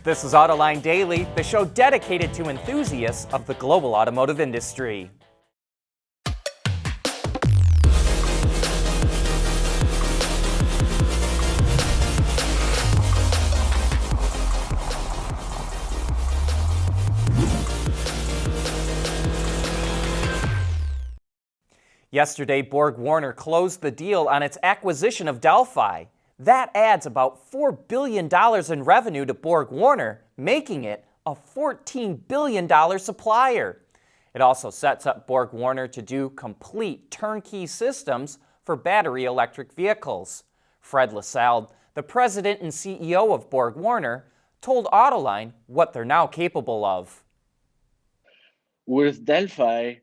This is Autoline Daily, the show dedicated to enthusiasts of the global automotive industry. Yesterday, BorgWarner closed the deal on its acquisition of Delphi. That adds about $4 billion in revenue to BorgWarner, making it a $14 billion supplier. It also sets up BorgWarner to do complete turnkey systems for battery electric vehicles. Fred Lassalle, the president and CEO of BorgWarner, told Autoline what they're now capable of. With Delphi,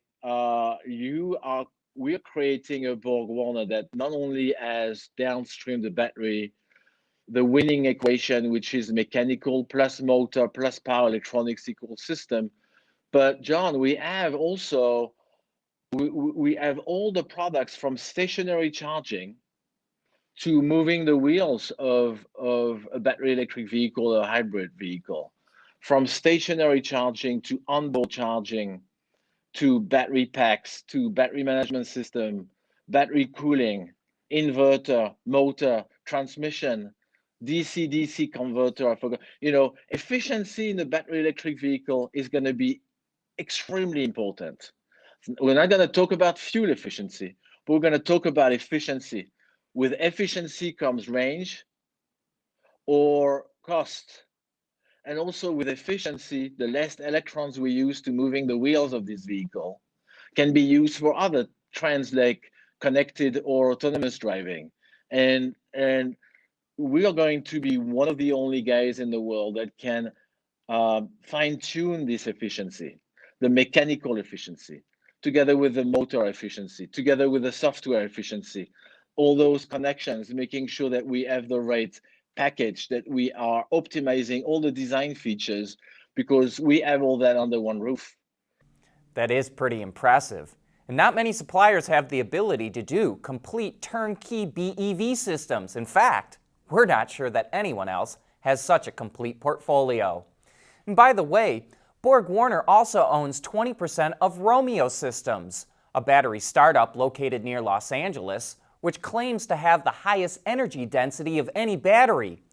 we're creating a BorgWarner that not only has downstream the battery, the winning equation, which is mechanical plus motor plus power electronics equal system, but John, we have also we have all the products from stationary charging to moving the wheels of a battery electric vehicle or a hybrid vehicle, from stationary charging to onboard charging, to battery packs, to battery management system, battery cooling, inverter, motor, transmission, DC-DC converter. I forgot. Efficiency in the battery electric vehicle is going to be extremely important. We're not going to talk about fuel efficiency, but we're going to talk about efficiency. With efficiency comes range or cost. And also with efficiency, the less electrons we use to moving the wheels of this vehicle can be used for other trends like connected or autonomous driving. And we are going to be one of the only guys in the world that can fine-tune this efficiency, the mechanical efficiency, together with the motor efficiency, together with the software efficiency, all those connections, making sure that we have the right package, that we are optimizing all the design features, because we have all that under one roof. That is pretty impressive. And not many suppliers have the ability to do complete turnkey BEV systems. In fact, we're not sure that anyone else has such a complete portfolio. And by the way, BorgWarner also owns 20% of Romeo Systems, a battery startup located near Los Angeles, which claims to have the highest energy density of any battery.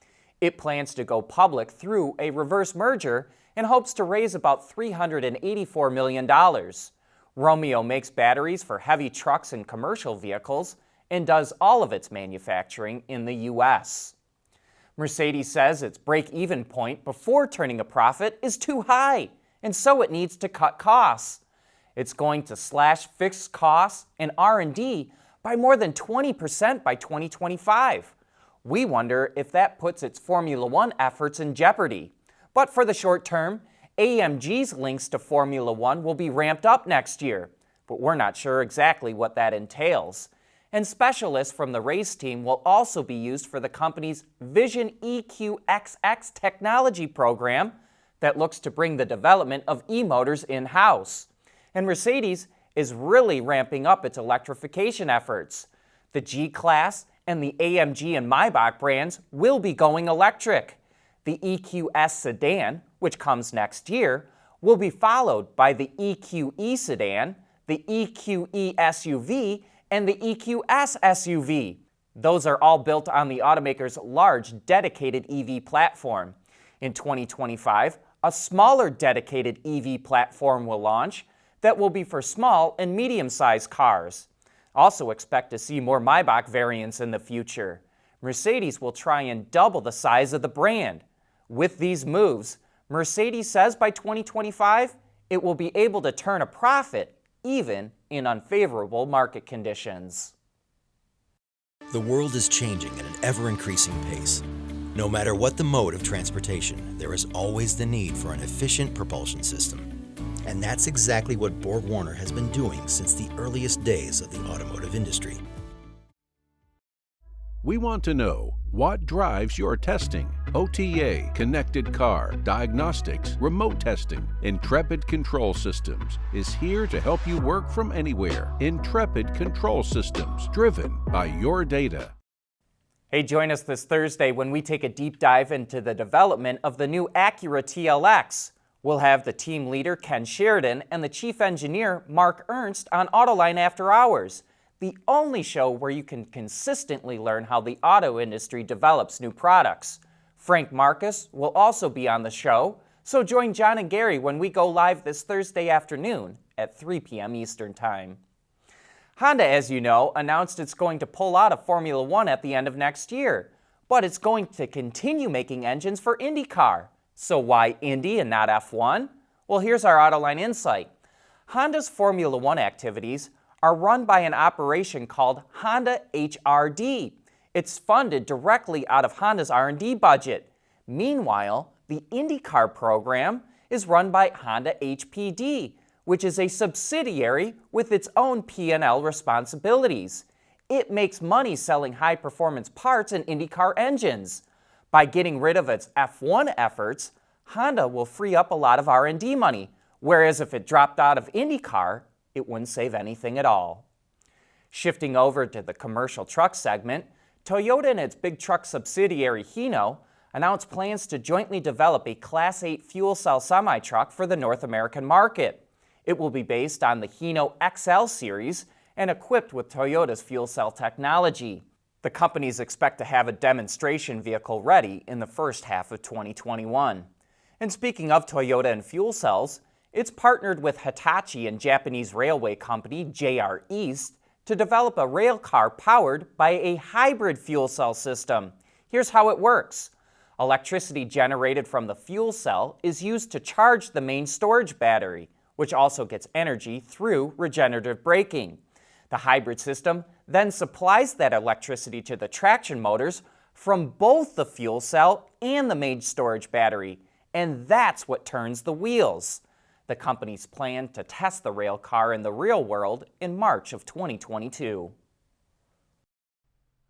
It plans to go public through a reverse merger and hopes to raise about $384 million. Romeo makes batteries for heavy trucks and commercial vehicles and does all of its manufacturing in the U.S. Mercedes says its break-even point before turning a profit is too high, and so it needs to cut costs. It's going to slash fixed costs and R&D by more than 20% by 2025. We wonder if that puts its Formula One efforts in jeopardy. But for the short term, AMG's links to Formula One will be ramped up next year, but we're not sure exactly what that entails. And specialists from the race team will also be used for the company's Vision EQXX technology program that looks to bring the development of e-motors in-house. And Mercedes is really ramping up its electrification efforts. The G-Class and the AMG and Maybach brands will be going electric. The EQS sedan, which comes next year, will be followed by the EQE sedan, the EQE SUV, and the EQS SUV. Those are all built on the automaker's large dedicated EV platform. In 2025, a smaller dedicated EV platform will launch that will be for small and medium-sized cars. Also expect to see more Maybach variants in the future. Mercedes will try and double the size of the brand. With these moves, Mercedes says by 2025, it will be able to turn a profit even in unfavorable market conditions. The world is changing at an ever-increasing pace. No matter what the mode of transportation, there is always the need for an efficient propulsion system. And that's exactly what BorgWarner has been doing since the earliest days of the automotive industry. We want to know what drives your testing. OTA, connected car, diagnostics, remote testing. Intrepid Control Systems is here to help you work from anywhere. Intrepid Control Systems, driven by your data. Hey, join us this Thursday when we take a deep dive into the development of the new Acura TLX. We'll have the team leader, Ken Sheridan, and the chief engineer, Mark Ernst, on Autoline After Hours, the only show where you can consistently learn how the auto industry develops new products. Frank Marcus will also be on the show, so join John and Gary when we go live this Thursday afternoon at 3 p.m. Eastern Time. Honda, as you know, announced it's going to pull out of Formula One at the end of next year, but it's going to continue making engines for IndyCar. So why Indy and not F1? Well, here's our Autoline insight. Honda's Formula One activities are run by an operation called Honda HRD. It's funded directly out of Honda's R&D budget. Meanwhile, the IndyCar program is run by Honda HPD, which is a subsidiary with its own P&L responsibilities. It makes money selling high-performance parts in IndyCar engines. By getting rid of its F1 efforts, Honda will free up a lot of R&D money, whereas if it dropped out of IndyCar, it wouldn't save anything at all. Shifting over to the commercial truck segment, Toyota and its big truck subsidiary Hino announced plans to jointly develop a Class 8 fuel cell semi-truck for the North American market. It will be based on the Hino XL series and equipped with Toyota's fuel cell technology. The companies expect to have a demonstration vehicle ready in the first half of 2021. And speaking of Toyota and fuel cells, it's partnered with Hitachi and Japanese railway company JR East to develop a rail car powered by a hybrid fuel cell system. Here's how it works. Electricity generated from the fuel cell is used to charge the main storage battery, which also gets energy through regenerative braking. The hybrid system then supplies that electricity to the traction motors from both the fuel cell and the main storage battery, and that's what turns the wheels. The companies plan to test the rail car in the real world in March of 2022.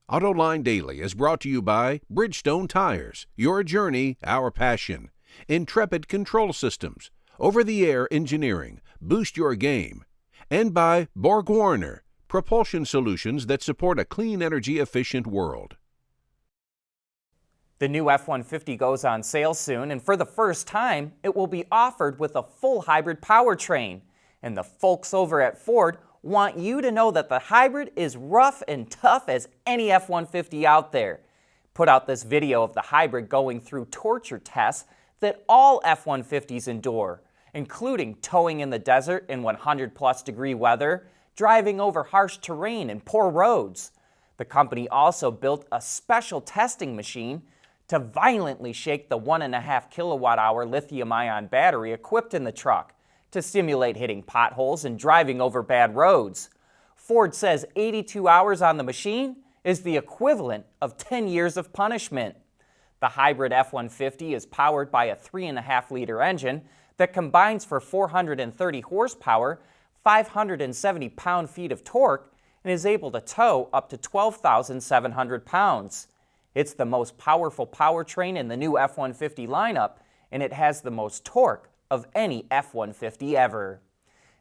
Autoline Daily is brought to you by Bridgestone Tires, your journey, our passion. Intrepid Control Systems, over-the-air engineering, boost your game. And by BorgWarner, propulsion solutions that support a clean energy-efficient world. The new F-150 goes on sale soon, and for the first time, it will be offered with a full hybrid powertrain. And the folks over at Ford want you to know that the hybrid is rough and tough as any F-150 out there. Put out this video of the hybrid going through torture tests that all F-150s endure, including towing in the desert in 100-plus degree weather, driving over harsh terrain and poor roads. The company also built a special testing machine to violently shake the 1.5 kilowatt-hour lithium-ion battery equipped in the truck to simulate hitting potholes and driving over bad roads. Ford says 82 hours on the machine is the equivalent of 10 years of punishment. The hybrid F-150 is powered by a 3.5-liter engine that combines for 430 horsepower, 570 pound-feet of torque, and is able to tow up to 12,700 pounds. It's the most powerful powertrain in the new F-150 lineup, and it has the most torque of any F-150 ever.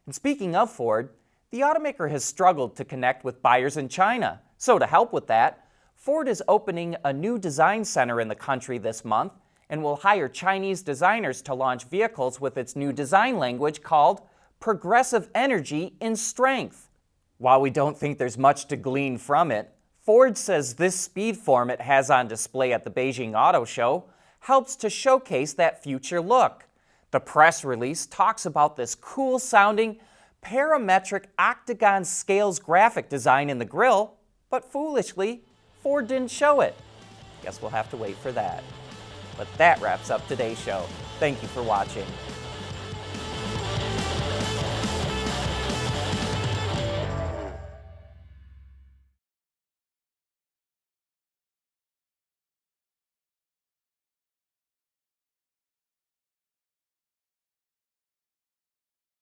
And speaking of Ford, the automaker has struggled to connect with buyers in China. So to help with that, Ford is opening a new design center in the country this month and will hire Chinese designers to launch vehicles with its new design language called Progressive Energy in Strength. While we don't think there's much to glean from it, Ford says this speed form it has on display at the Beijing Auto Show helps to showcase that future look. The press release talks about this cool-sounding parametric octagon scales graphic design in the grille, but foolishly, Ford didn't show it. Guess we'll have to wait for that. But that wraps up today's show. Thank you for watching.